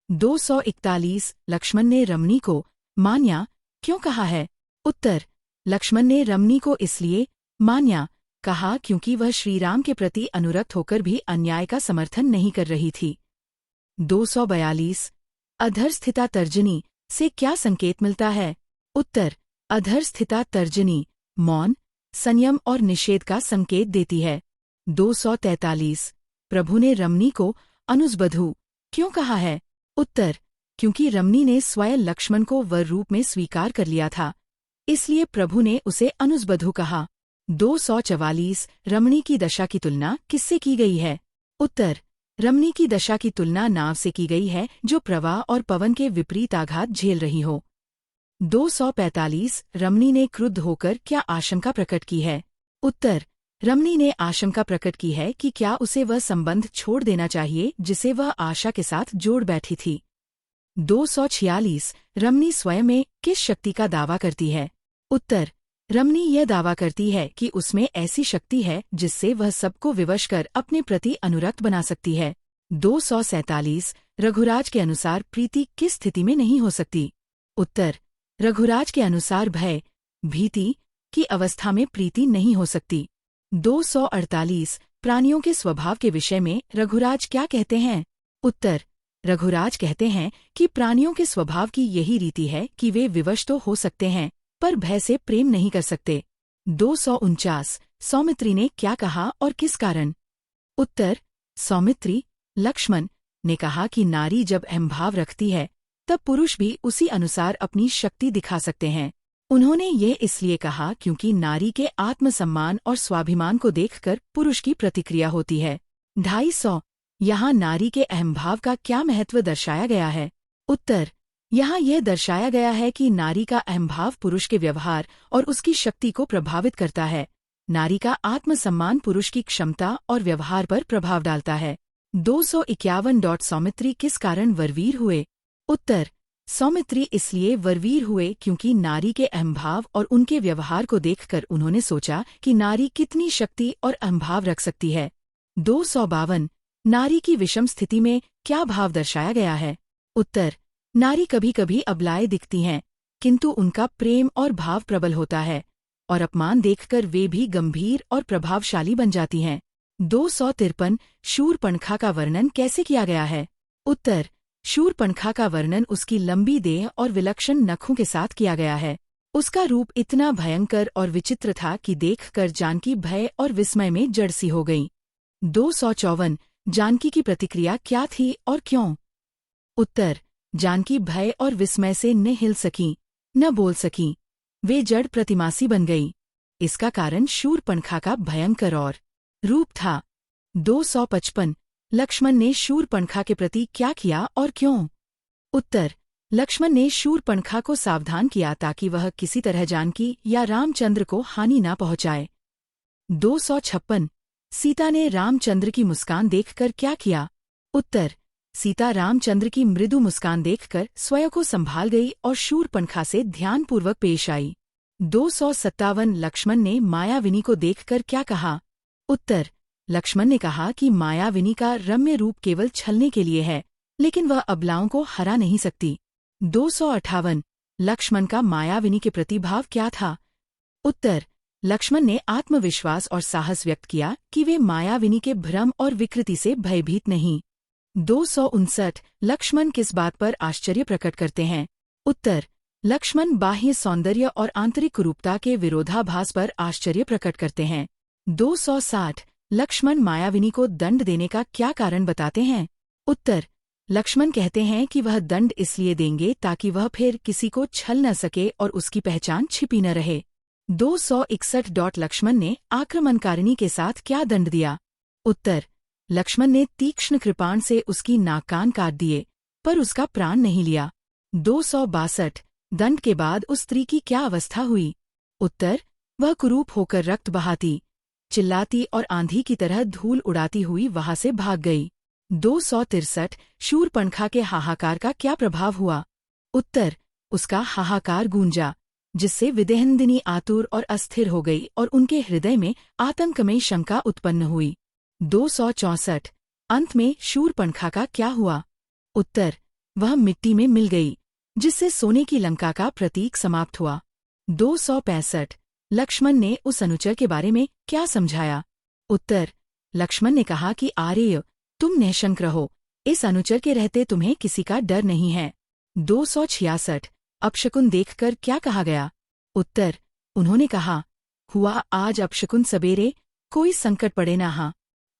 241। लक्ष्मण ने रमणी को मान्या क्यों कहा है? उत्तर, लक्ष्मण ने रमणी को इसलिए मान्या कहा क्योंकि वह श्रीराम के प्रति अनुरक्त होकर भी अन्याय का समर्थन नहीं कर रही थी। 242। अधर स्थिता तर्जनी से क्या संकेत मिलता है? उत्तर, अधर स्थिता तर्जनी मौन, संयम और निषेध का संकेत देती है। 243। प्रभु ने रमणी को अनुजबधू क्यों कहा है? उत्तर, क्योंकि रमणी ने स्वयं लक्ष्मण को वर रूप में स्वीकार कर लिया था, इसलिए प्रभु ने उसे अनुजबधू कहा। 244। रमणी की दशा की तुलना किससे की गई है? उत्तर, रमणी की दशा की तुलना नाव से की गई है जो प्रवाह और पवन के विपरीत आघात झेल रही हो। 245। रमणी ने क्रुद्ध होकर क्या आशंका प्रकट की है? उत्तर, रमणी ने आशंका प्रकट की है कि क्या उसे वह संबंध छोड़ देना चाहिए जिसे वह आशा के साथ जोड़ बैठी थी। 246। रमणी स्वयं में किस शक्ति का दावा करती है? उत्तर, रमणी यह दावा करती है कि उसमें ऐसी शक्ति है जिससे वह सबको विवश कर अपने प्रति अनुरक्त बना सकती है। 247। रघुराज के अनुसार प्रीति किस स्थिति में नहीं हो सकती? उत्तर, रघुराज के अनुसार भय, भीति की अवस्था में प्रीति नहीं हो सकती। 248। प्राणियों के स्वभाव के विषय में रघुराज क्या कहते हैं? उत्तर, रघुराज कहते हैं कि प्राणियों के स्वभाव की यही रीति है कि वे विवश तो हो सकते हैं पर भय से प्रेम नहीं कर सकते। 249। सौमित्री ने क्या कहा और किस कारण? उत्तर, सौमित्री लक्ष्मण ने कहा कि नारी जब अहंभाव रखती है तब पुरुष भी उसी अनुसार अपनी शक्ति दिखा सकते हैं। उन्होंने ये इसलिए कहा क्योंकि नारी के आत्मसम्मान और स्वाभिमान को देखकर पुरुष की प्रतिक्रिया होती है। 250 यहाँ नारी के अहंभाव का क्या महत्व दर्शाया गया है? उत्तर, यहाँ यह दर्शाया गया है कि नारी का अहंभाव पुरुष के व्यवहार और उसकी शक्ति को प्रभावित करता है। नारी का आत्मसम्मान पुरुष की क्षमता और व्यवहार पर प्रभाव डालता है। 251 सौमित्री किस कारण वरवीर हुए? उत्तर, सौमित्री इसलिए वरवीर हुए क्योंकि नारी के अहंभाव और उनके व्यवहार को देखकर उन्होंने सोचा कि नारी कितनी शक्ति और अहंभाव रख सकती है। 252 नारी की विषम स्थिति में क्या भाव दर्शाया गया है? उत्तर, नारी कभी कभी अबलाएं दिखती हैं, किंतु उनका प्रेम और भाव प्रबल होता है और अपमान देखकर वे भी गंभीर और प्रभावशाली बन जाती हैं। 253 शूरपणखा का वर्णन कैसे किया गया है? उत्तर, शूरपणखा का वर्णन उसकी लंबी देह और विलक्षण नखों के साथ किया गया है। उसका रूप इतना भयंकर और विचित्र था कि देखकर जानकी भय और विस्मय में जड़ सी हो गई। 254 जानकी की प्रतिक्रिया क्या थी और क्यों? उत्तर, जानकी भय और विस्मय से न हिल सकी, न बोल सकी। वे जड़ प्रतिमासी बन गई। इसका कारण शूरपणखा का भयंकर और रूप था। 255 लक्ष्मण ने शूरपणखा के प्रति क्या किया और क्यों? उत्तर, लक्ष्मण ने शूरपणखा को सावधान किया ताकि वह किसी तरह जानकी या रामचंद्र को हानि न पहुंचाए। 256 सीता ने रामचंद्र की मुस्कान देखकर क्या किया? उत्तर, सीता रामचंद्र की मृदु मुस्कान देखकर स्वयं को संभाल गई और शूरपणखा से ध्यानपूर्वक पेश आई। 257 लक्ष्मण ने मायाविनी को देखकर क्या कहा? उत्तर, लक्ष्मण ने कहा कि मायाविनी का रम्य रूप केवल छलने के लिए है, लेकिन वह अबलाओं को हरा नहीं सकती। 258 लक्ष्मण का मायाविनी के प्रति भाव क्या था? उत्तर, लक्ष्मण ने आत्मविश्वास और साहस व्यक्त किया कि वे मायाविनी के भ्रम और विकृति से भयभीत नहीं। 259 लक्ष्मण किस बात पर आश्चर्य प्रकट करते हैं? उत्तर, लक्ष्मण बाह्य सौंदर्य और आंतरिक कुरूपता के विरोधाभास पर आश्चर्य प्रकट करते हैं। 260 लक्ष्मण मायाविनी को दंड देने का क्या कारण बताते हैं? उत्तर, लक्ष्मण कहते हैं कि वह दंड इसलिए देंगे ताकि वह फिर किसी को छल न सके और उसकी पहचान छिपी न रहे। 261 लक्ष्मण ने आक्रमणकारिणी के साथ क्या दंड दिया? उत्तर, लक्ष्मण ने तीक्ष्ण कृपाण से उसकी नाक कान काट दिए, पर उसका प्राण नहीं लिया। 262 दंड के बाद उस स्त्री की क्या अवस्था हुई? उत्तर, वह कुरूप होकर रक्त बहाती, चिल्लाती और आंधी की तरह धूल उड़ाती हुई वहां से भाग गई। 263 शूरपणखा के हाहाकार का क्या प्रभाव हुआ? उत्तर, उसका हाहाकार गूंजा, जिससे विदेहनंदिनी आतुर और अस्थिर हो गई और उनके हृदय में आतंक में शंका उत्पन्न हुई। 264 अंत में शूरपणखा का क्या हुआ? उत्तर, वह मिट्टी में मिल गई, जिससे सोने की लंका का प्रतीक समाप्त हुआ। 265 लक्ष्मण ने उस अनुचर के बारे में क्या समझाया? उत्तर, लक्ष्मण ने कहा कि आर्य, तुम निशंक रहो, इस अनुचर के रहते तुम्हें किसी का डर नहीं है। 266 अपशकुन देखकर क्या कहा गया? उत्तर, उन्होंने कहा, हुआ आज अपशकुन सबेरे, कोई संकट पड़े ना हाँ,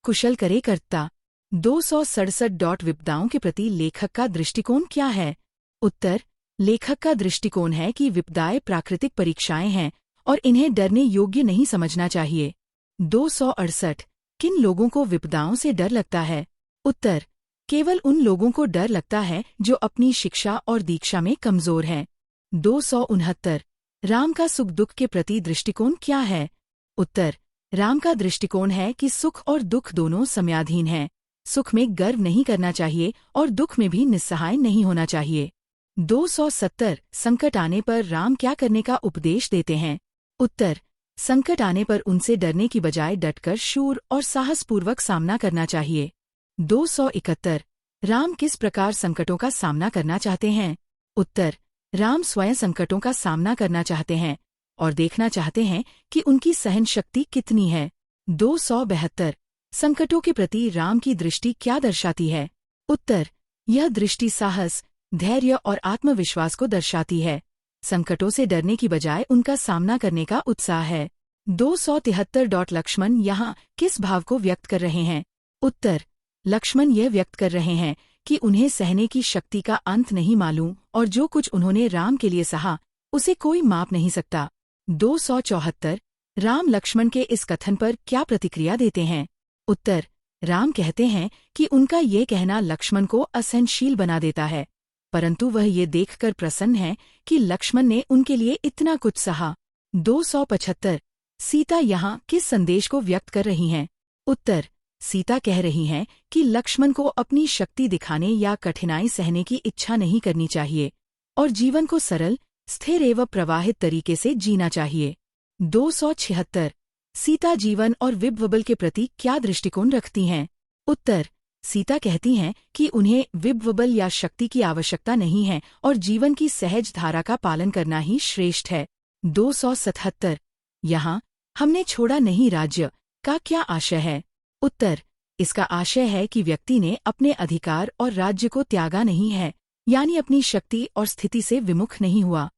कुशल करे करता। 267 विपदाओं के प्रति लेखक का दृष्टिकोण क्या है? उत्तर, लेखक का दृष्टिकोण है कि विपदाएं प्राकृतिक परीक्षाएं हैं और इन्हें डरने योग्य नहीं समझना चाहिए। 268 किन लोगों को विपदाओं से डर लगता है? उत्तर, केवल उन लोगों को डर लगता है जो अपनी शिक्षा और दीक्षा में कमजोर हैं। 269 राम का सुख दुख के प्रति दृष्टिकोण क्या है? उत्तर, राम का दृष्टिकोण है कि सुख और दुख दोनों समयाधीन हैं। सुख में गर्व नहीं करना चाहिए और दुख में भी निस्सहाय नहीं होना चाहिए। 270 संकट आने पर राम क्या करने का उपदेश देते हैं? उत्तर, संकट आने पर उनसे डरने की बजाय डटकर शूर और साहसपूर्वक सामना करना चाहिए। 271 राम किस प्रकार संकटों का सामना करना चाहते हैं? उत्तर, राम स्वयं संकटों का सामना करना चाहते हैं और देखना चाहते हैं कि उनकी सहन शक्ति कितनी है। 272 संकटों के प्रति राम की दृष्टि क्या दर्शाती है? उत्तर, यह दृष्टि साहस, धैर्य और आत्मविश्वास को दर्शाती है। संकटों से डरने की बजाय उनका सामना करने का उत्साह है। 273 लक्ष्मण यहाँ किस भाव को व्यक्त कर रहे हैं? उत्तर, लक्ष्मण यह व्यक्त कर रहे हैं कि उन्हें सहने की शक्ति का अंत नहीं मालूम और जो कुछ उन्होंने राम के लिए सहा उसे कोई माप नहीं सकता। 274 राम लक्ष्मण के इस कथन पर क्या प्रतिक्रिया देते हैं? उत्तर, राम कहते हैं कि उनका ये कहना लक्ष्मण को असहनशील बना देता है, परंतु वह ये देखकर प्रसन्न है कि लक्ष्मण ने उनके लिए इतना कुछ सहा। 275 सीता यहाँ किस संदेश को व्यक्त कर रही हैं? उत्तर, सीता कह रही हैं कि लक्ष्मण को अपनी शक्ति दिखाने या कठिनाई सहने की इच्छा नहीं करनी चाहिए और जीवन को सरल, स्थिर एवं प्रवाहित तरीके से जीना चाहिए। 276 सीता जीवन और विभवबल के प्रति क्या दृष्टिकोण रखती हैं? उत्तर, सीता कहती हैं कि उन्हें विभवबल या शक्ति की आवश्यकता नहीं है और जीवन की सहज धारा का पालन करना ही श्रेष्ठ है। 277 यहाँ हमने छोड़ा नहीं राज्य का क्या आशय है? उत्तर, इसका आशय है कि व्यक्ति ने अपने अधिकार और राज्य को त्यागा नहीं है, यानी अपनी शक्ति और स्थिति से विमुख नहीं हुआ।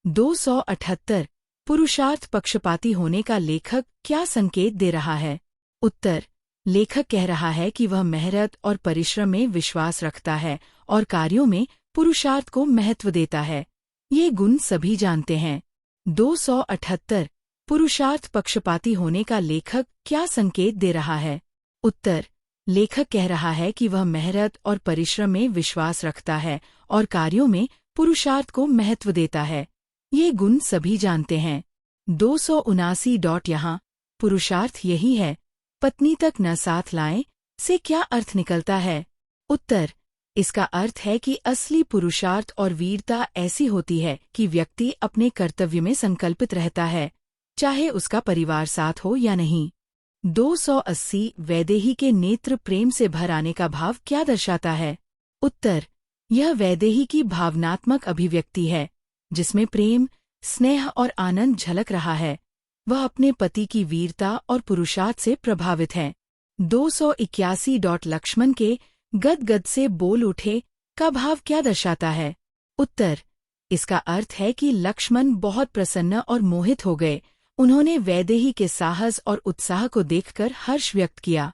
278 पुरुषार्थ पक्षपाती होने का लेखक क्या संकेत दे रहा है? उत्तर, लेखक कह रहा है कि वह मेहनत और परिश्रम में विश्वास रखता है और कार्यों में पुरुषार्थ को महत्व देता है। ये गुण सभी जानते हैं। 278 पुरुषार्थ पक्षपाती होने का लेखक क्या संकेत दे रहा है? उत्तर, लेखक कह रहा है कि वह मेहनत और परिश्रम में विश्वास रखता है और कार्यों में पुरुषार्थ को महत्व देता है। ये गुण सभी जानते हैं। 279 यहाँ पुरुषार्थ यही है, पत्नी तक न साथ लाएं से क्या अर्थ निकलता है? उत्तर, इसका अर्थ है कि असली पुरुषार्थ और वीरता ऐसी होती है कि व्यक्ति अपने कर्तव्य में संकल्पित रहता है, चाहे उसका परिवार साथ हो या नहीं। 280 वैदेही के नेत्र प्रेम से भर आने का भाव क्या दर्शाता है? उत्तर, यह वैदेही की भावनात्मक अभिव्यक्ति है, जिसमें प्रेम, स्नेह और आनंद झलक रहा है। वह अपने पति की वीरता और पुरुषार्थ से प्रभावित है। 281 लक्ष्मण के गदगद से बोल उठे का भाव क्या दर्शाता है? उत्तर, इसका अर्थ है कि लक्ष्मण बहुत प्रसन्न और मोहित हो गए। उन्होंने वैदेही के साहस और उत्साह को देखकर हर्ष व्यक्त किया।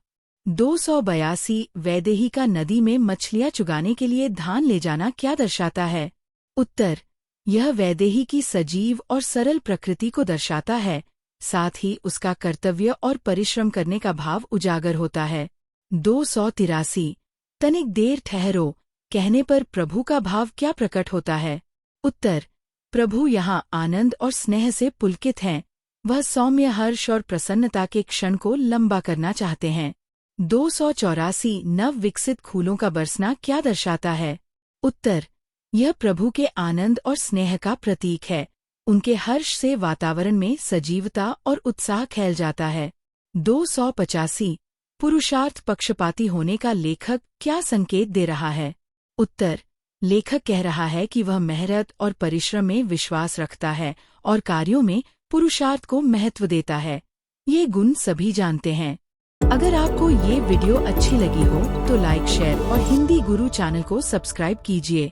282 वैदेही का नदी में मछलियां चुगाने के लिए धान ले जाना क्या दर्शाता है? उत्तर, यह वैदेही की सजीव और सरल प्रकृति को दर्शाता है, साथ ही उसका कर्तव्य और परिश्रम करने का भाव उजागर होता है। 283 तनिक देर ठहरो कहने पर प्रभु का भाव क्या प्रकट होता है? उत्तर, प्रभु यहाँ आनंद और स्नेह से पुलकित हैं। वह सौम्य हर्ष और प्रसन्नता के क्षण को लंबा करना चाहते हैं। 284 नव विकसित फूलों का बरसना क्या दर्शाता है? उत्तर, यह प्रभु के आनंद और स्नेह का प्रतीक है। उनके हर्ष से वातावरण में सजीवता और उत्साह फैल जाता है। 285 पुरुषार्थ पक्षपाती होने का लेखक क्या संकेत दे रहा है? उत्तर, लेखक कह रहा है कि वह मेहनत और परिश्रम में विश्वास रखता है और कार्यों में पुरुषार्थ को महत्व देता है। ये गुण सभी जानते हैं। अगर आपको ये वीडियो अच्छी लगी हो तो लाइक, शेयर और हिंदी गुरु चैनल को सब्सक्राइब कीजिए।